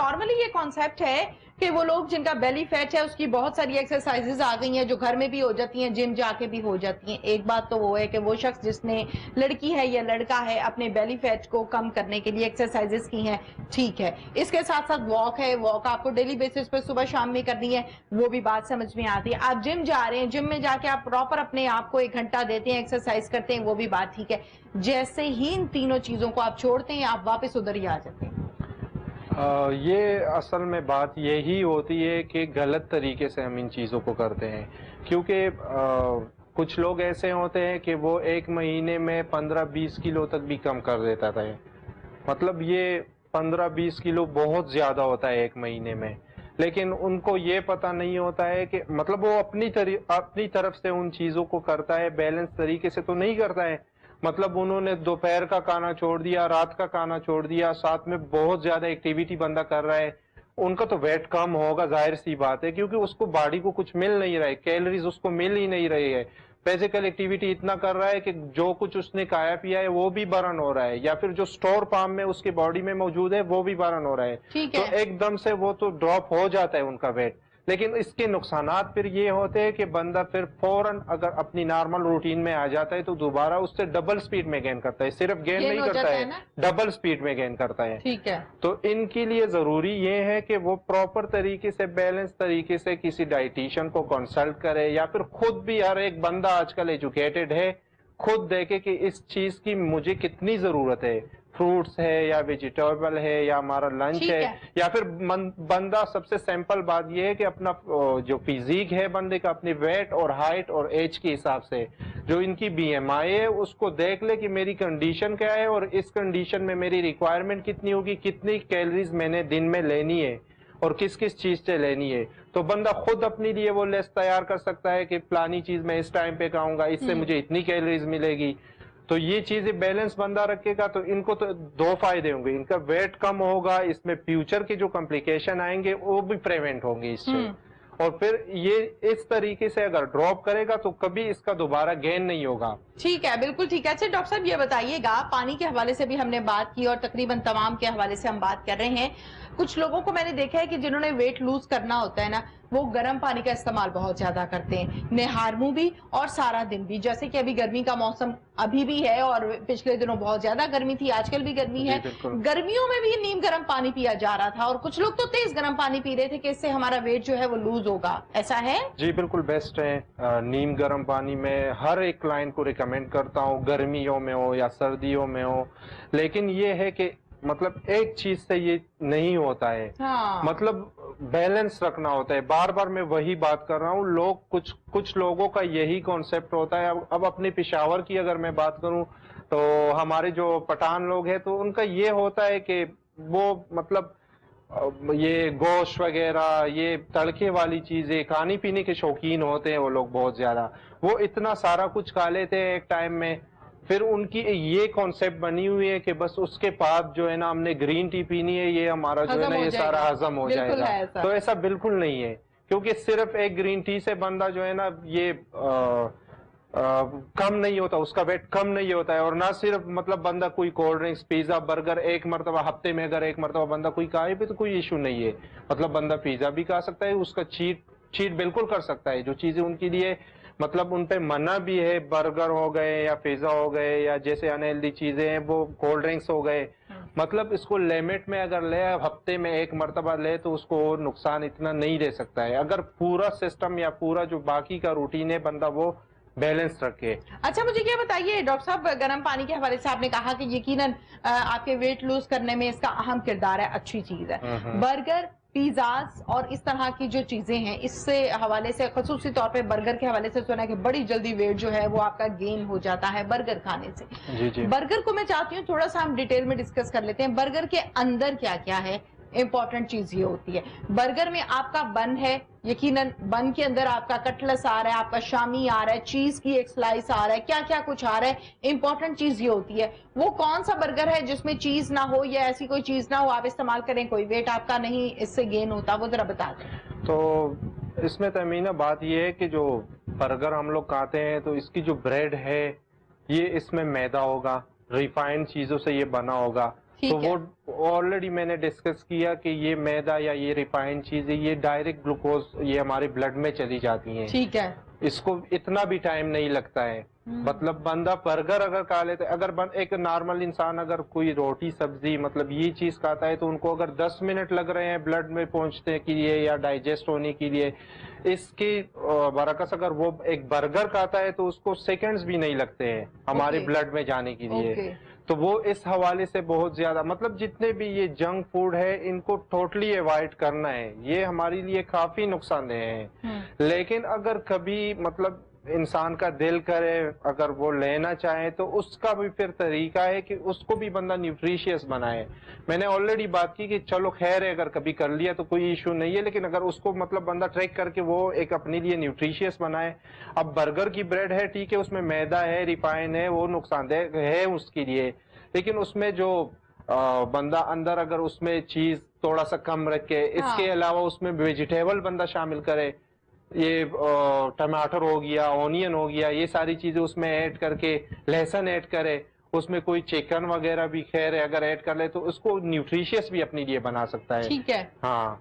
Normally یہ concept ہے کہ وہ لوگ جن کا بیلی فیٹ ہے اس کی بہت ساری ایکسرسائزز آ گئی ہیں جو گھر میں بھی ہو جاتی ہیں، جم جا کے بھی ہو جاتی ہیں. ایک بات تو وہ ہے کہ وہ شخص جس نے لڑکی ہے یا لڑکا ہے اپنے بیلی فیٹ کو کم کرنے کے لیے ایکسرسائزز کی ہیں، ٹھیک ہے. اس کے ساتھ ساتھ واک ہے، واک آپ کو ڈیلی بیسس پہ صبح شام میں کرنی ہے، وہ بھی بات سمجھ میں آتی ہے. آپ جم جا رہے ہیں، جم میں جا کے آپ پراپر اپنے آپ کو 1 گھنٹہ دیتے ہیں، ایکسرسائز کرتے ہیں، وہ بھی بات ٹھیک ہے. جیسے ہی ان تینوں چیزوں کو آپ چھوڑتے ہیں آپ واپس ادھر ہی آ جاتے ہیں. یہ اصل میں بات یہی ہوتی ہے کہ غلط طریقے سے ہم ان چیزوں کو کرتے ہیں، کیونکہ کچھ لوگ ایسے ہوتے ہیں کہ وہ 1 مہینے میں 15-20 کلو تک بھی کم کر دیتا تھا. مطلب یہ 15-20 کلو بہت زیادہ ہوتا ہے 1 مہینے میں، لیکن ان کو یہ پتہ نہیں ہوتا ہے کہ مطلب وہ اپنی طرف سے ان چیزوں کو کرتا ہے، بیلنس طریقے سے تو نہیں کرتا ہے. مطلب انہوں نے دوپہر کا کھانا چھوڑ دیا، رات کا کھانا چھوڑ دیا، ساتھ میں بہت زیادہ ایکٹیویٹی بندہ کر رہا ہے، ان کا تو ویٹ کم ہوگا، ظاہر سی بات ہے، کیونکہ اس کو باڈی کو کچھ مل نہیں رہا ہے، کیلریز اس کو مل ہی نہیں رہی ہے. فزیکل ایکٹیویٹی اتنا کر رہا ہے کہ جو کچھ اس نے کھایا پیا ہے وہ بھی برن ہو رہا ہے، یا پھر جو سٹور فارم میں اس کی باڈی میں موجود ہے وہ بھی برن ہو رہا ہے. تو ایک دم سے وہ تو ڈراپ ہو جاتا ہے ان کا ویٹ. لیکن اس کے نقصانات پھر یہ ہوتے ہیں کہ بندہ پھر فوراً اگر اپنی نارمل روٹین میں آ جاتا ہے تو دوبارہ اس سے ڈبل سپیڈ میں گین کرتا ہے، صرف گین نہیں کرتا ہے، ڈبل سپیڈ میں گین کرتا ہے. ٹھیک ہے. تو ان کے لیے ضروری یہ ہے کہ وہ پراپر طریقے سے، بیلنس طریقے سے کسی ڈائٹیشین کو کنسلٹ کرے، یا پھر خود بھی ہر ایک بندہ آج کل ایجوکیٹڈ ہے، خود دیکھے کہ اس چیز کی مجھے کتنی ضرورت ہے، فروٹس ہے یا ویجیٹیبل ہے یا ہمارا لنچ ہے. یا پھر بندہ سب سے سمپل بات یہ ہے کہ اپنا جو فزیک ہے بندے کا، اپنی ویٹ اور ہائٹ اور ایج کے حساب سے جو ان کی بی ایم آئی ہے اس کو دیکھ لے کہ میری کنڈیشن کیا ہے اور اس کنڈیشن میں میری ریکوائرمنٹ کتنی ہوگی، کتنی کیلریز میں نے دن میں لینی ہے اور کس کس چیز سے لینی ہے. تو بندہ خود اپنے لیے وہ لسٹ تیار کر سکتا ہے کہ فلانی چیز میں اس ٹائم پہ کھاؤں گا، اس سے مجھے اتنی کیلریز ملے گی. تو یہ چیزیں بیلنس بندہ رکھے گا تو ان کو تو 2 فائدے ہوں گے، ان کا ویٹ کم ہوگا، اس میں فیوچر کے جو کمپلیکیشن آئیں گے وہ بھی پریونٹ ہوں گے اس سے. اور پھر یہ اس طریقے سے اگر ڈراپ کرے گا تو کبھی اس کا دوبارہ گین نہیں ہوگا. ٹھیک ہے، بالکل ٹھیک ہے. اچھا ڈاکٹر صاحب یہ بتائیے گا، پانی کے حوالے سے بھی ہم نے بات کی اور تقریباً تمام کے حوالے سے ہم بات کر رہے ہیں. کچھ لوگوں کو میں نے دیکھا ہے کہ جنہوں نے ویٹ لوز کرنا ہوتا ہے نا، وہ گرم پانی کا استعمال بہت زیادہ کرتے ہیں، نہار منہ بھی اور سارا دن بھی. جیسے کہ ابھی گرمی کا موسم ابھی بھی ہے اور پچھلے دنوں بہت زیادہ گرمی تھی، آج کل بھی گرمی ہے. گرمیوں میں بھی نیم گرم پانی پیا جا رہا تھا اور کچھ لوگ تو تیز گرم پانی پی رہے تھے کہ اس سے ہمارا ویٹ جو ہے وہ لوز ہوگا. ایسا ہے؟ جی بالکل بیسٹ ہے. نیم گرم پانی میں ہر ایک کلائنٹ کو ریکمینڈ کرتا ہوں، گرمیوں میں ہو یا سردیوں میں ہو. لیکن یہ ہے کہ مطلب ایک چیز سے یہ نہیں ہوتا ہے، مطلب بیلنس رکھنا ہوتا ہے. بار بار میں وہی بات کر رہا ہوں. کچھ لوگوں کا یہی کانسیپٹ ہوتا ہے. اب اپنے پشاور کی اگر میں بات کروں تو ہمارے جو پٹھان لوگ ہیں تو ان کا یہ ہوتا ہے کہ وہ مطلب یہ گوشت وغیرہ، یہ تڑکے والی چیزیں کھانے پینے کے شوقین ہوتے ہیں وہ لوگ بہت زیادہ. وہ اتنا سارا کچھ کھا لیتے ہیں ایک ٹائم میں. پھر ان کی یہ کانسیپٹ بنی ہوئی ہے کہ بس اس کے بعد جو ہے نا ہم نے گرین ٹی پینی ہے، یہ ہمارا جو ہے نا یہ سارا ہضم ہو جائے گا. تو ایسا بالکل نہیں ہے، کیونکہ صرف ایک گرین ٹی سے بندہ جو ہے نا یہ کم نہیں ہوتا، اس کا ویٹ کم نہیں ہوتا ہے. اور نہ صرف مطلب بندہ کوئی کولڈ ڈرنکس، پیزا، برگر ایک مرتبہ ہفتے میں اگر ایک مرتبہ بندہ کوئی کھائے بھی تو کوئی ایشو نہیں ہے. مطلب بندہ پیزا بھی کھا سکتا ہے، اس کا چیٹ بالکل کر سکتا ہے. جو چیزیں ان کے لیے مطلب ان پہ منع بھی ہے، برگر ہو گئے یا پیزا ہو گئے یا جیسے انہیلدی چیزیں ہیں وہ کولڈ ڈرنکس ہو گئے، مطلب اس کو لمٹ میں اگر لے، ہفتے میں ایک مرتبہ لے تو اس کو اور نقصان اتنا نہیں دے سکتا ہے اگر پورا سسٹم یا پورا جو باقی کا روٹین ہے بندہ وہ بیلنس رکھے. اچھا مجھے یہ بتائیے ڈاکٹر صاحب، گرم پانی کے حوالے سے آپ نے کہا کہ یقیناً آپ کے ویٹ لوز کرنے میں اس کا اہم کردار ہے، اچھی چیز ہے. برگر، پیزاز اور اس طرح کی جو چیزیں ہیں اس سے حوالے سے، خصوصی طور پہ برگر کے حوالے سے سنا ہے کہ بڑی جلدی ویٹ جو ہے وہ آپ کا گین ہو جاتا ہے برگر کھانے سے. برگر کو میں چاہتی ہوں تھوڑا سا ہم ڈیٹیل میں ڈسکس کر لیتے ہیں. برگر کے اندر کیا کیا ہے؟ امپورٹنٹ چیز یہ ہوتی ہے، برگر میں آپ کا بن ہے، یقیناً بن کے اندر آپ کا کٹلس آ رہا ہے، آپ کا شامی آ رہا ہے، چیز کی ایک سلائس آ رہا ہے، کیا کیا کچھ آ رہا ہے. امپورٹنٹ چیز یہ ہوتی ہے وہ کون سا برگر ہے جس میں چیز نہ ہو یا ایسی کوئی چیز نہ ہو آپ استعمال کریں، کوئی ویٹ آپ کا نہیں اس سے گین ہوتا، وہ ذرا بتا دیں. تو اس میں تمینہ بات یہ ہے کہ جو برگر ہم لوگ کھاتے ہیں تو اس کی جو بریڈ ہے یہ اس میں میدا ہوگا، ریفائنڈ چیزوں سے یہ بنا ہوگا. تو وہ آلریڈی میں نے ڈسکس کیا کہ یہ میدا یا یہ ریفائنڈ چیزیں یہ ڈائریکٹ گلوکوز یہ ہمارے بلڈ میں چلی جاتی ہیں. ٹھیک ہے. اس کو اتنا بھی ٹائم نہیں لگتا ہے. مطلب بندہ برگر اگر کھا لیتے, اگر ایک نارمل انسان اگر کوئی روٹی سبزی مطلب یہ چیز کھاتا ہے تو ان کو اگر 10 منٹ لگ رہے ہیں بلڈ میں پہنچنے کے لیے یا ڈائجسٹ ہونے کے لیے, اس کی برعکس اگر وہ ایک برگر کھاتا ہے تو اس کو سیکنڈز بھی نہیں لگتے ہیں ہمارے بلڈ میں جانے کے لیے. تو وہ اس حوالے سے بہت زیادہ مطلب جتنے بھی یہ جنک فوڈ ہے ان کو ٹوٹلی ایوائڈ کرنا ہے, یہ ہمارے لیے کافی نقصان دہ ہیں. لیکن اگر کبھی مطلب انسان کا دل کرے اگر وہ لینا چاہے تو اس کا بھی پھر طریقہ ہے کہ اس کو بھی بندہ نیوٹریشیس بنائے. میں نے آلریڈی بات کی کہ چلو خیر ہے اگر کبھی کر لیا تو کوئی ایشو نہیں ہے, لیکن اگر اس کو مطلب بندہ ٹریک کر کے وہ ایک اپنے لیے نیوٹریشیس بنائے. اب برگر کی بریڈ ہے ٹھیک ہے, اس میں میدا ہے ریفائن ہے, وہ نقصان دہ ہے اس کے لیے, لیکن اس میں جو بندہ اندر اگر اس میں چیز تھوڑا سا کم رکھے, اس کے علاوہ اس میں ویجیٹیبل بندہ شامل کرے, یہ ٹماٹر ہو گیا, اونین ہو گیا, یہ ساری چیزیں اس میں ایڈ کر کے, لہسن ایڈ کرے, اس میں کوئی چکن وغیرہ بھی خیر ہے اگر ایڈ کر لے تو اس کو نیوٹریشیس بھی اپنے لیے بنا سکتا ہے. ٹھیک ہے. ہاں